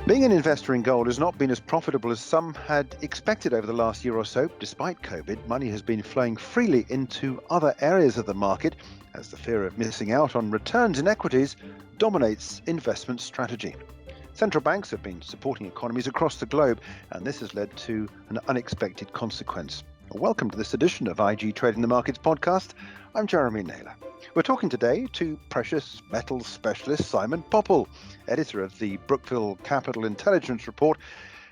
Being an investor in gold has not been as profitable as some had expected over the last year or so. Despite COVID, money has been flowing freely into other areas of the market as the fear of missing out on returns in equities dominates investment strategy. Central banks have been supporting economies across the globe, and this has led to an unexpected consequence. Welcome to this edition of IG Trading the Markets podcast. I'm Jeremy Naylor. We're talking today to precious metals specialist Simon Popple, editor of the Brookville Capital Intelligence Report,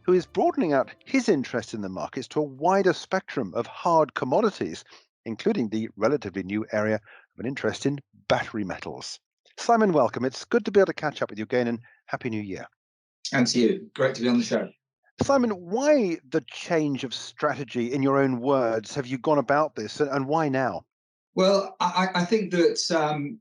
who is broadening out his interest in the markets to a wider spectrum of hard commodities, including the relatively new area of an interest in battery metals. Simon, welcome. It's good to be able to catch up with you again, and Happy New Year. And to you. Great to be on the show. Simon, why the change of strategy? In your own words, have you gone about this, and why now? Well, I think that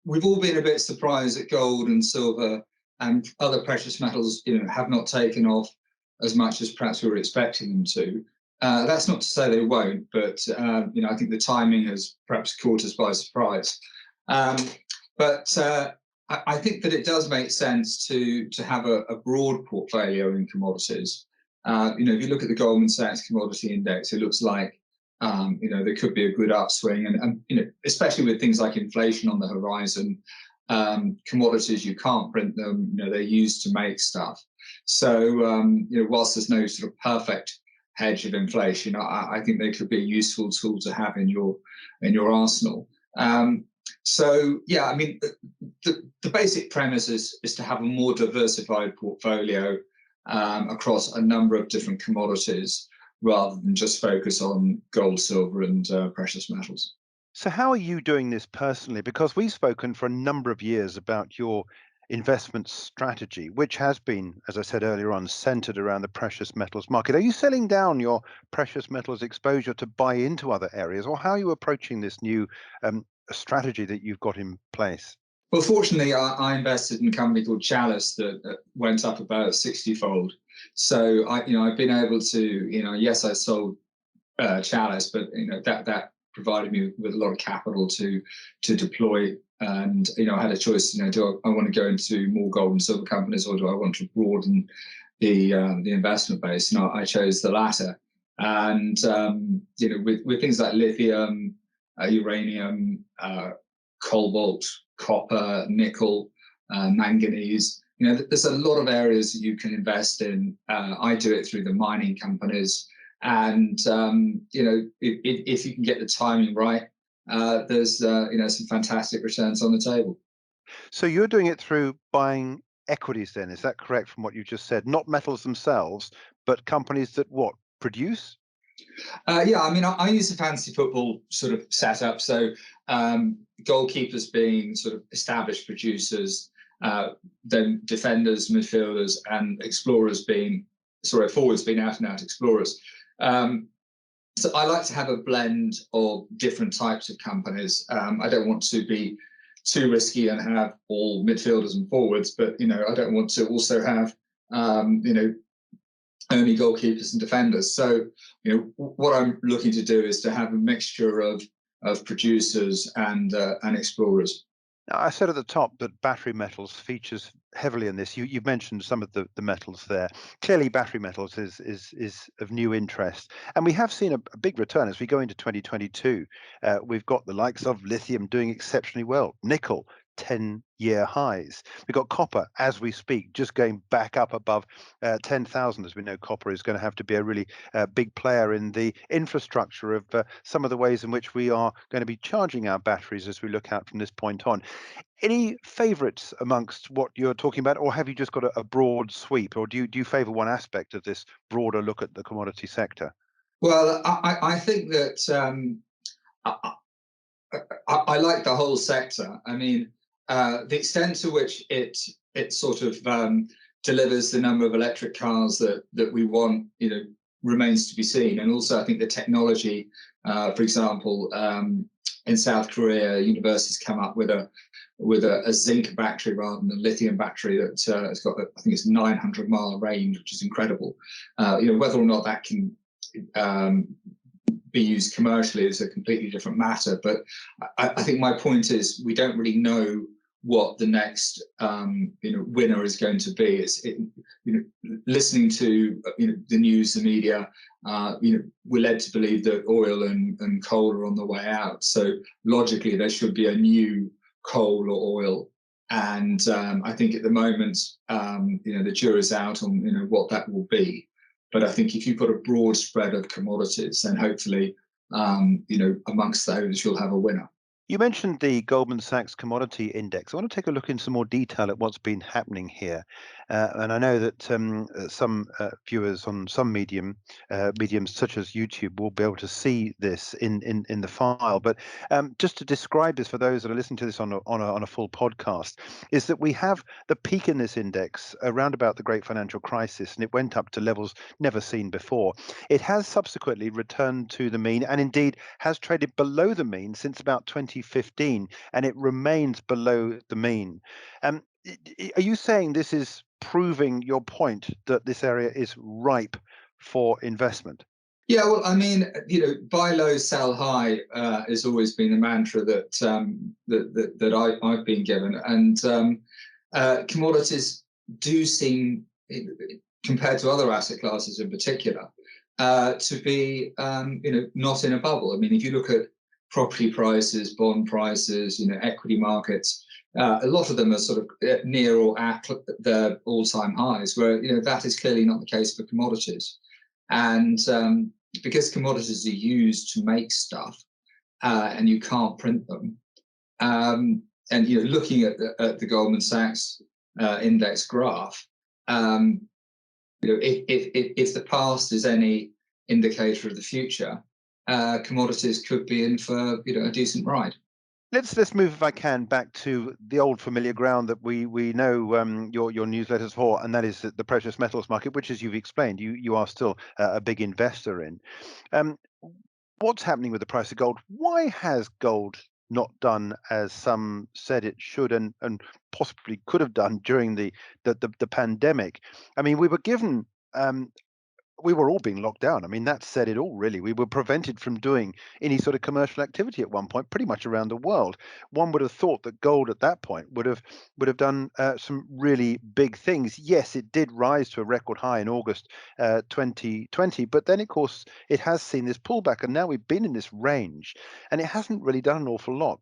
we've all been a bit surprised that gold and silver and other precious metals, have not taken off as much as perhaps we were expecting them to. That's not to say they won't, but I think the timing has perhaps caught us by surprise. But I think that it does make sense to have a broad portfolio in commodities. If you look at the Goldman Sachs commodity index, it looks like there could be a good upswing, and especially with things like inflation on the horizon. Commodities, you can't print them; they're used to make stuff. So whilst there's no sort of perfect hedge of inflation, I think they could be a useful tool to have in your arsenal. So yeah, the basic premise is to have a more diversified portfolio across a number of different commodities, rather than just focus on gold, silver, and precious metals. So how are you doing this personally? Because we've spoken for a number of years about your investment strategy, which has been, as I said earlier on, centered around the precious metals market. Are you selling down your precious metals exposure to buy into other areas, or how are you approaching this new strategy that you've got in place? Well, fortunately, I invested in a company called Chalice that went up about 60-fold. So I've been able to, yes, I sold Chalice, but that provided me with a lot of capital to deploy. And I had a choice. Do I want to go into more gold and silver companies, or do I want to broaden the investment base? And I chose the latter. And with things like lithium, uranium, cobalt, copper, nickel, manganese. There's a lot of areas that you can invest in. I do it through the mining companies, and if you can get the timing right, there's some fantastic returns on the table. So you're doing it through buying equities, then? Is that correct from what you just said? Not metals themselves, but companies that produce? Yeah, I use a fancy football sort of setup. So goalkeepers being sort of established producers, then defenders, midfielders, and forwards being out and out explorers. So I like to have a blend of different types of companies. I don't want to be too risky and have all midfielders and forwards, but I don't want to also have only goalkeepers and defenders. So what I'm looking to do is to have a mixture of producers and explorers. Now, I said at the top that battery metals features heavily in this. You've mentioned some of the metals there. Clearly, battery metals is of new interest. And we have seen a big return as we go into 2022. We've got the likes of lithium doing exceptionally well. Nickel, 10-year highs. We've got copper, as we speak, just going back up above 10,000. As we know, copper is going to have to be a really big player in the infrastructure of some of the ways in which we are going to be charging our batteries as we look out from this point on. Any favorites amongst what you're talking about, or have you just got a broad sweep, or do you favor one aspect of this broader look at the commodity sector? Well, I think that I like the whole sector. The extent to which it sort of delivers the number of electric cars that we want, remains to be seen. And also, I think the technology, for example, in South Korea, universities come up with a zinc battery rather than a lithium battery that has got, I think it's 900-mile range, which is incredible. Whether or not that can be used commercially is a completely different matter. But I think my point is we don't really know what the next winner is going to be. Listening to the news, the media, we're led to believe that oil and coal are on the way out. So logically, there should be a new coal or oil. And I think at the moment, the jury's out on what that will be. But I think if you've got a broad spread of commodities, then hopefully, amongst those, you'll have a winner. You mentioned the Goldman Sachs Commodity Index. I want to take a look in some more detail at what's been happening here. And I know that some viewers on some mediums such as YouTube will be able to see this in the file. But just to describe this for those that are listening to this on a full podcast, is that we have the peak in this index around about the Great Financial Crisis, and it went up to levels never seen before. It has subsequently returned to the mean, and indeed has traded below the mean since about 2015, and it remains below the mean. Are you saying this is proving your point that this area is ripe for investment? Yeah, well, I mean, buy low, sell high has always been the mantra that I've been given, and commodities do seem, compared to other asset classes in particular, to be not in a bubble. I mean, if you look at property prices, bond prices, equity markets, a lot of them are sort of near or at their all-time highs, where that is clearly not the case for commodities. And because commodities are used to make stuff, and you can't print them, and looking at the Goldman Sachs index graph, if the past is any indicator of the future, commodities could be in for a decent ride. Let's move, if I can, back to the old familiar ground that we know your newsletters for, and that is the precious metals market, which, as you've explained, you are still a big investor in. What's happening with the price of gold? Why has gold not done as some said it should and possibly could have done during the pandemic? I mean, we were given we were all being locked down. I mean, that said it all, really. We were prevented from doing any sort of commercial activity at one point, pretty much around the world. One would have thought that gold at that point would have done some really big things. Yes, it did rise to a record high in August 2020, but then, of course, it has seen this pullback, and now we've been in this range, and it hasn't really done an awful lot.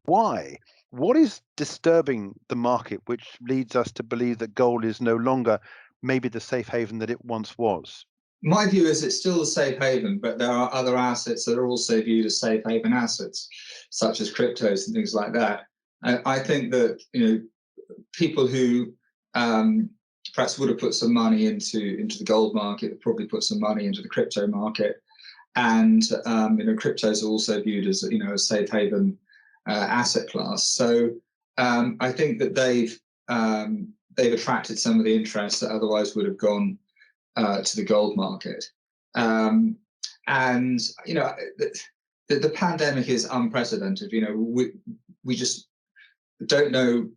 Why? What is disturbing the market, which leads us to believe that gold is no longer maybe the safe haven that it once was? My view is it's still a safe haven, but there are other assets that are also viewed as safe haven assets, such as cryptos and things like that. I think that people who perhaps would have put some money into the gold market have probably put some money into the crypto market, and cryptos are also viewed as a safe haven asset class. So I think that they've attracted some of the interest that otherwise would have gone to the gold market. And the pandemic is unprecedented. We just don't know.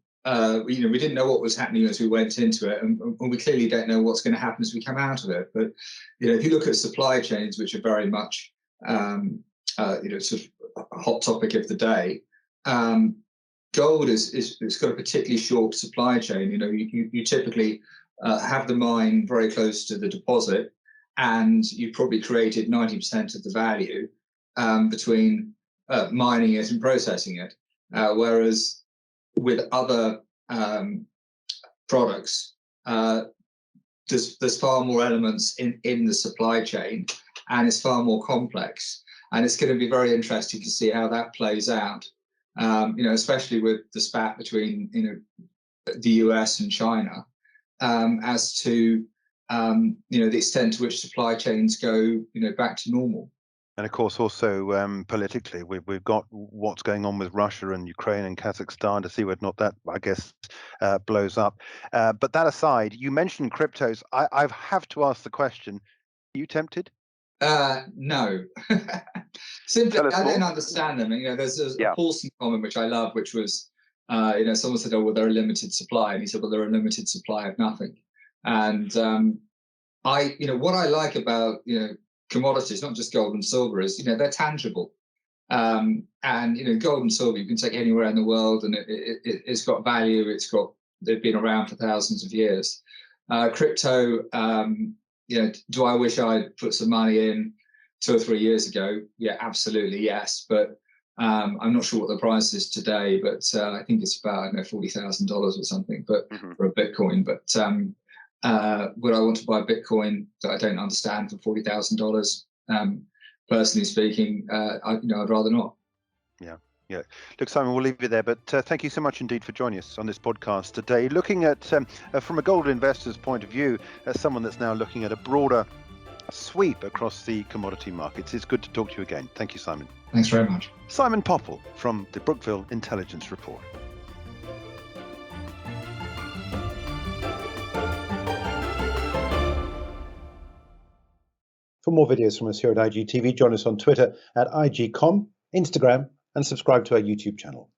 We didn't know what was happening as we went into it, and we clearly don't know what's going to happen as we come out of it. But if you look at supply chains, which are very much sort of a hot topic of the day, gold it's got a particularly short supply chain. You typically have the mine very close to the deposit, and you probably created 90% of the value between mining it and processing it. Whereas with other products, there's far more elements in the supply chain, and it's far more complex. And it's going to be very interesting to see how that plays out. Especially with the spat between the US and China, as to the extent to which supply chains go back to normal. And of course, also politically, we've got what's going on with Russia and Ukraine and Kazakhstan, to see whether or not that, I guess, blows up. But that aside, you mentioned cryptos. I have to ask the question: are you tempted? No. Simply, I don't understand them. There's a Paulson comment which I love, which was, someone said, "Oh, well, they're a limited supply," and he said, "Well, they're a limited supply of nothing." And what I like about commodities, not just gold and silver, is they're tangible. And gold and silver you can take anywhere in the world, and it's got value. They've been around for thousands of years. Crypto, do I wish I'd put some money in 2 or 3 years ago? Yeah, absolutely, yes. But I'm not sure what the price is today, but I think it's about $40,000 or something. But for a Bitcoin, but would I want to buy a Bitcoin that I don't understand for $40,000? Personally speaking, I'd rather not. Yeah. Look, Simon, we'll leave you there, but thank you so much indeed for joining us on this podcast today, looking at, from a gold investor's point of view, as someone that's now looking at a broader sweep across the commodity markets. It's good to talk to you again. Thank you, Simon. Thanks very much. Simon Popple from the Brookville Intelligence Report. For more videos from us here at IGTV, join us on Twitter at IGCom, Instagram, and subscribe to our YouTube channel.